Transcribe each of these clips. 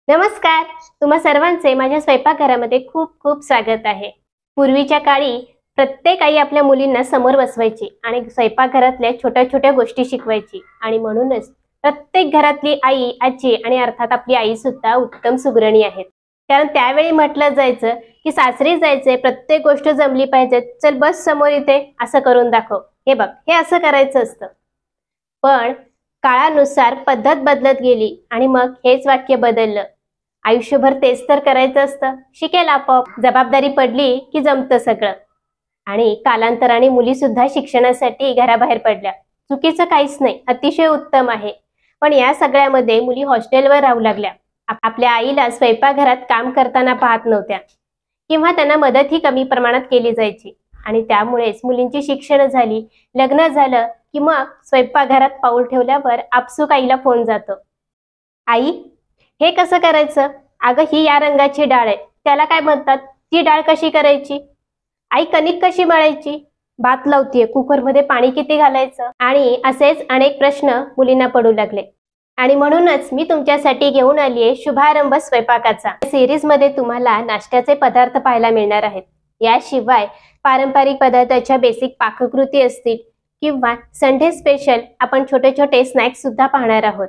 नमस्कार. तुम्हा सर्वांचे माझ्या स्वयंपाकघरामध्ये खूप खूप स्वागत आहे. पूर्वीच्या काळी प्रत्येक आई आपल्या मुलींना समोर बसवायची आणि स्वयंपाकघरातल्या छोट्या छोट्या गोष्टी शिकवायची आणि म्हणूनच प्रत्येक घरातली आई, आजी आणि अर्थात आपली आई सुद्धा उत्तम सुगृहिणी आहेत. कारण त्यावेळी म्हटलं जायचं की सासरी जायचंय, प्रत्येक गोष्ट जमली पाहिजे, चल बस समोर इथे असं करून दाखव, हे बघ हे असं करायचं असतं. पण काळानुसार पद्धत बदलत गेली आणि मग हेच वाक्य बदललं. आयुष्यभर तेच तर करायचं असतं, शिकेल आपोआप, जबाबदारी पडली की जमतं सगळं. आणि कालांतराने मुली सुद्धा शिक्षणासाठी घराबाहेर पडल्या. चुकीचं काहीच नाही, अतिशय उत्तम आहे. पण या सगळ्यामध्ये मुली हॉस्टेलवर राहू लागल्या. आपल्या आईला स्वयंपाकघरात काम करताना पाहत नव्हत्या किंवा त्यांना मदतही कमी प्रमाणात केली जायची आणि त्यामुळेच मुलींची शिक्षण झाली, लग्न झालं की मग स्वयंपाकघरात पाऊल ठेवल्यावर आपसूक आईला फोन जातो, आई हे कसं करायचं? अगं ही या रंगाची डाळ आहे, त्याला काय म्हणतात? ती डाळ कशी करायची? आई कणिक कशी मळायची? भात लावतीये, कुकरमध्ये पाणी किती घालायचं? आणि असेच अनेक प्रश्न मुलींना पडू लागले. आणि म्हणूनच मी तुमच्यासाठी घेऊन आली आहे शुभारंभ स्वयंपाकाचा. सिरीज मध्ये तुम्हाला नाश्त्याचे पदार्थ पाहायला मिळणार आहेत. याशिवाय पारंपरिक पदार्थाच्या बेसिक पाककृती असतील किंवा संडे स्पेशल आपण छोटे छोटे स्नॅक्स सुद्धा पाहणार आहोत.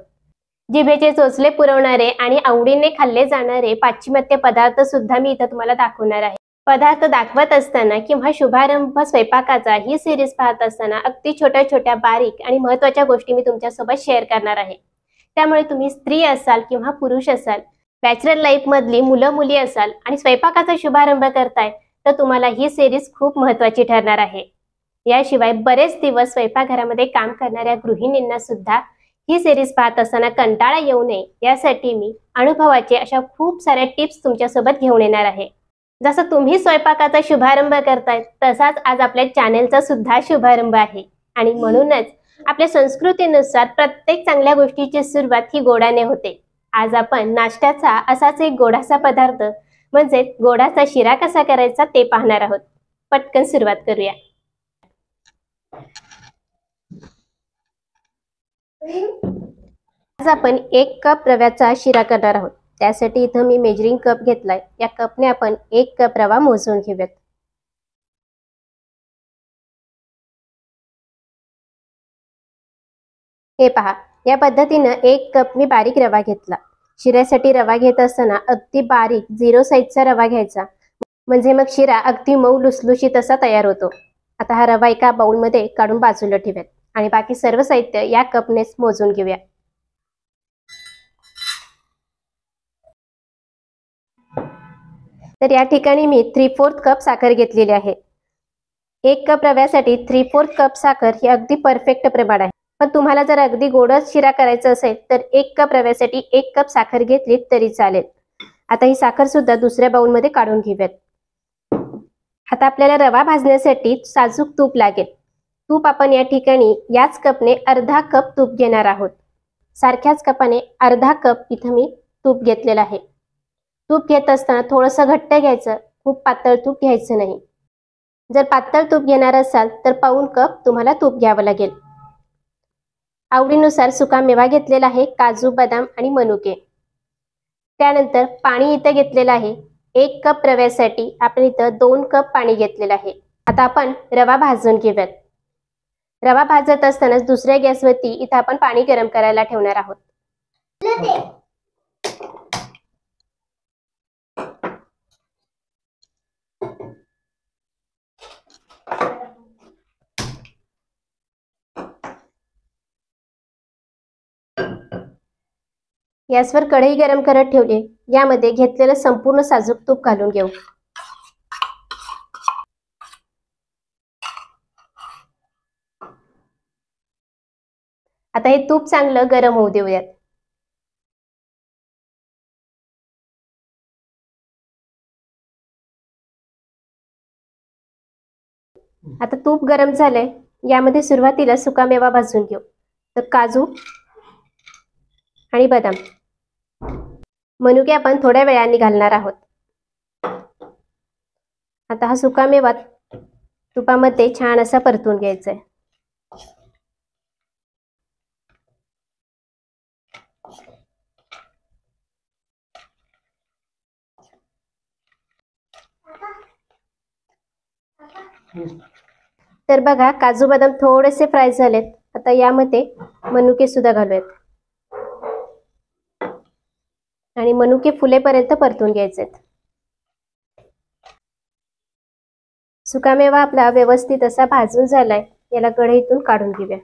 जिभेचे चोचले पुरवणारे आणि आवडीने खाल्ले जाणारे पाश्चिमात्य पदार्थ सुद्धा मी इथं तुम्हाला दाखवणार आहे. पदार्थ दाखवत असताना किंवा शुभारंभ स्वयंपाकाचा ही सिरीज पाहत असताना अगदी छोट्या छोट्या बारीक आणि महत्त्वाच्या गोष्टी मी तुमच्यासोबत शेअर करणार आहे. त्यामुळे तुम्ही स्त्री असाल किंवा पुरुष असाल, बॅचलर लाईफ मधली मुलं मुली असाल आणि स्वयंपाकाचा शुभारंभ करताय तर तुम्हाला ही सिरीज खूप महत्त्वाची ठरणार आहे. याशिवाय बरेच दिवस स्वयंपाकघरामध्ये काम करणाऱ्या गृहिणींना सुद्धा ही सिरीज पाहत असताना कंटाळा येऊ नये यासाठी मी अनुभवाचे अशा खूप साऱ्या टिप्स तुमच्यासोबत घेऊन येणार आहे. जसं तुम्ही स्वयंपाकाचा शुभारंभ करताय तसाच आज आपल्या चॅनेलचा सुद्धा शुभारंभ आहे. आणि म्हणूनच आपल्या संस्कृतीनुसार प्रत्येक चांगल्या गोष्टीची सुरुवात ही गोडाने होते. आज आपण नाश्त्याचा असाच एक गोडाचा पदार्थ म्हणजे गोडाचा शिरा कसा करायचा ते पाहणार आहोत. पटकन सुरुवात करूया. आज आपण 1 कप रव्याचा शिरा करणार आहोत. त्यासाठी इथं मी मेजरिंग कप घेतलाय. या कपने आपण 1 कप रवा मोजून घेऊयात. हे पहा, या पद्धतीनं 1 कप मी बारीक रवा घेतला. शिऱ्यासाठी रवा घेत असताना अगदी बारीक 0 साईजचा रवा घ्यायचा, म्हणजे मग शिरा अगदी मऊ लुसलुशीत असा तयार होतो. आता हा रवा एका बाउलमध्ये काढून बाजूला ठेवूयात आणि बाकी सर्व साहित्य या कपनेच मोजून घेऊया. तर या ठिकाणी मी 3/4 कप साखर घेतलेली आहे. 1 कप रव्यासाठी 3/4 कप साखर ही अगदी परफेक्ट प्रमाण आहे. पण तुम्हाला जर अगदी गोडच शिरा करायचा असेल तर 1 कप रव्यासाठी 1 कप साखर घेतली तरी चालेल. आता ही साखर सुद्धा दुसऱ्या बाउलमध्ये काढून घेऊयात. आता आपल्याला रवा भाजण्यासाठी साजूक तूप लागेल. तूप आपण या ठिकाणी याच कपने अर्धा कप तूप घेणार आहोत. सारख्याच कपाने अर्धा कप इथं मी तूप घेतलेलं आहे. तूप घेत असताना थोडंसं घट्ट घ्यायचं, खूप पातळ तूप घ्यायचं नाही. जर पातळ तूप घेणार असाल तर पाऊण कप तुम्हाला तूप घ्यावं लागेल. आवडीनुसार सुका मेवा घेतलेला आहे, काजू, बदाम आणि मनुके. त्यानंतर पाणी इथं घेतलेलं आहे. 1 कप रव्यासाठी आपण इथं 2 कप पाणी घेतलेलं आहे. आता आपण रवा भाजून घेऊयात. रवा भाजत असतानाच दुसऱ्या गॅसवरती इथं आपण पाणी गरम करायला ठेवणार आहोत. गॅसवर कढई गरम करत ठेवली. यामध्ये घेतलेलं संपूर्ण साजूक तूप घालून घेऊ. आता हे तूप चांगलं गरम होऊ देऊयात. आता तूप गरम झालंय. यामध्ये सुरुवातीला सुकामेवा भाजून घेऊ. तर काजू आणि बदाम, मनुके आपण थोड्या वेळाने घालणार आहोत. आता हा सुकामेवा तुपामध्ये छान असा परतून घ्यायचा आहे. तर बघा काजू बदाम थोडेसे फ्राय झालेत. आता यामध्ये मनुके सुद्धा घालूयात आणि मनुके फुलेपर्यंत परतून घ्यायचे. सुकामेवा आपला व्यवस्थित असा भाजून झालाय. याला कढईतून काढून घेऊया.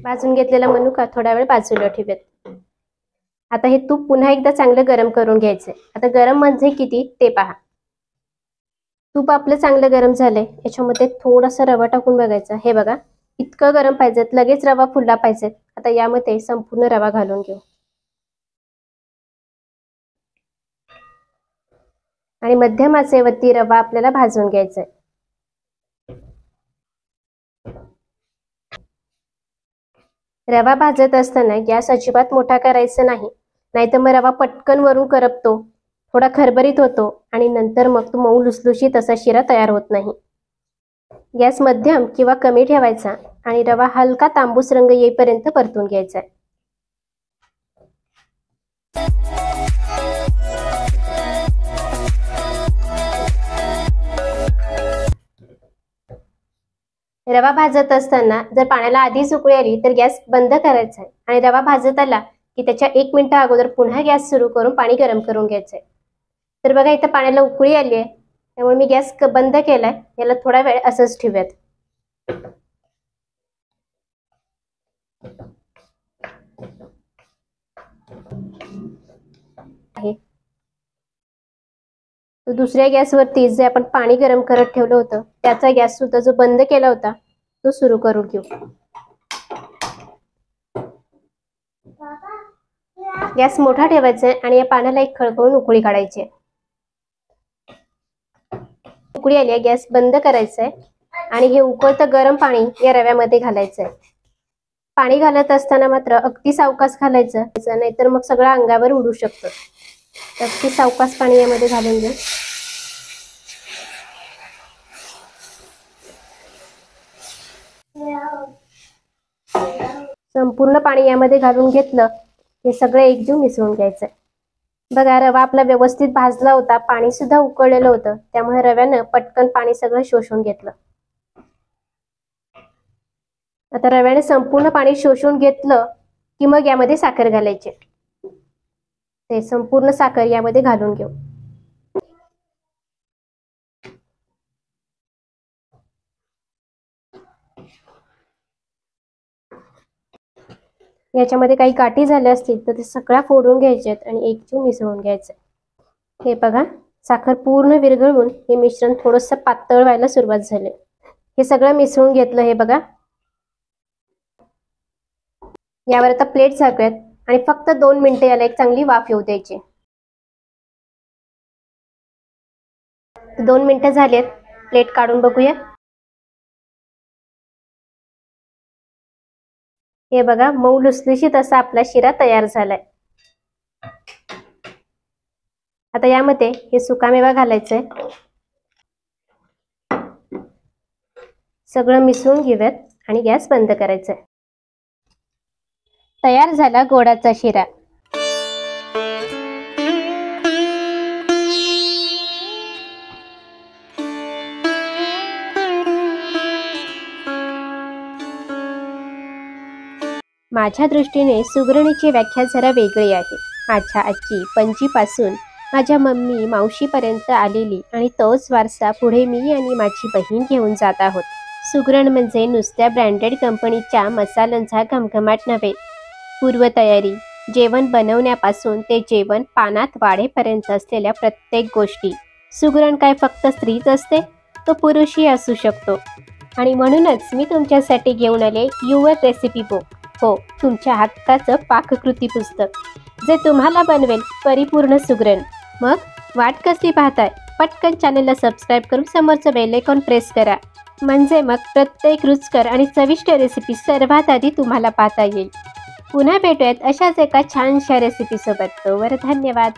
भाजून घेतलेला मनुका थोडा वेळ बाजूला ठेवूयात. आता हे तूप पुन्हा एकदा चांगलं गरम करून घ्यायचंय. आता गरम म्हणजे किती ते पहा. तूप आपलं चांगलं गरम झालंय. याच्यामध्ये थोडासा रवा टाकून बघायचा. हे बघा इतकं गरम पाहिजे, लगेच रवा फुलला पाहिजे. आता यामध्ये संपूर्ण रवा घालून घेऊ आणि मध्यम आचेवरती रवा आपल्याला भाजून घ्यायचा आहे. रवा भाजत असताना गॅस अजिबात मोठा करायचा नाही, नाहीतर मग रवा पटकन वरून करपतो, थोडा खरबरीत होतो आणि नंतर मग तो मऊ लुसलुशीत असा शिरा तयार होत नाही. गॅस मध्यम किंवा कमी ठेवायचा आणि रवा हलका तांबूस रंग येईपर्यंत परतून घ्यायचा. रवा भाजत असताना जर पाण्याला आधीच उकळी आली तर गॅस बंद करायचा आहे आणि रवा भाजत आला की त्याच्या 1 मिनिट अगोदर पुन्हा गॅस सुरू करून पाणी गरम करून घ्यायचंय. तर बघा इथं पाण्याला उकळी आली आहे, त्यामुळे मी गॅस बंद केलाय. याला थोडा वेळ असंच ठेवूयात. दुसऱ्या गॅसवरती जे आपण पाणी गरम करत ठेवलं होतं त्याचा गॅस सुद्धा जो बंद केला होता तो सुरू करून घेऊ. गॅस मोठा ठेवायचा आहे आणि या पाण्याला एक खळखळून उकळी काढायची आहे. उकळी आली आहे, गॅस बंद करायचा आहे आणि हे उकळतं गरम पाणी या रव्यामध्ये घालायचं आहे. पाणी घालत असताना मात्र अगदी सावकाश घालायचं, नाहीतर मग सगळं अंगावर उडू शकतं. अगदी सावकाश पाणी यामध्ये घालून घ्या. संपूर्ण पाणी यामध्ये घालून घेतलं. हे सगळं एकजीव मिसळून घ्यायचंय. बघा रवा आपला व्यवस्थित भाजला होता, पाणी सुद्धा उकळलेलं होतं, त्यामुळे रव्यानं पटकन पाणी सगळं शोषून घेतलं. आता रव्याने संपूर्ण पाणी शोषून घेतलं की मग यामध्ये साखर घालायची. ते संपूर्ण साखर यामध्ये घालून घेऊ. याच्यामध्ये काही गाठी झाल्या असतील तर ते सगळ्या फोडून घ्यायच्यात आणि एकजीव मिसळून घ्यायचं. हे बघा साखर पूर्ण विरघळून हे मिश्रण थोडंसं पातळ व्हायला सुरुवात झाली. हे सगळं मिसळून घेतलं. हे बघा यावर आता प्लेट झाकूयात आणि फक्त 2 मिनिटं याला एक चांगली वाफ येऊ द्यायची. 2 मिनिटं झालेत. प्लेट काढून बघूया. हे बघा मऊ लुसलुशीत असा आपला शिरा तयार झालाय. आता यामध्ये हे सुकामेवा घालायचंय. सगळं मिसळून घेऊयात आणि गॅस बंद करायचा. तयार झाला गोडाचा शिरा. माझ्या दृष्टीने सुगरणीची व्याख्या जरा वेगळी आहे. माझ्या आजी पणजीपासून माझ्या मम्मी मावशीपर्यंत आलेली आणि तोच वारसा पुढे मी आणि माझी बहीण घेऊन जात आहोत. सुगरण म्हणजे नुसत्या ब्रँडेड कंपनीच्या मसाल्यांचा घमघमाट नव्हे. पूर्वतयारी, जेवण बनवण्यापासून ते जेवण पानात वाढेपर्यंत असलेल्या प्रत्येक गोष्टी. सुगरण काय फक्त स्त्रीच असते, तो पुरुषही असू शकतो. आणि म्हणूनच मी तुमच्यासाठी घेऊन आले युवर रेसिपी बुक. हो, तुमच्या हक्काचं पाककृती पुस्तक जे तुम्हाला बनवेल परिपूर्ण सुगरण. मग वाट कसली पाहताय? पटकन चॅनलला सबस्क्राईब करून समोरचं बेल आयकॉन प्रेस करा, म्हणजे मग प्रत्येक रुचकर आणि चविष्ट रेसिपी सर्वात आधी तुम्हाला पाहता येईल. पुन्हा भेटूयात अशाच एका छानशा रेसिपीसोबत. तोवर धन्यवाद.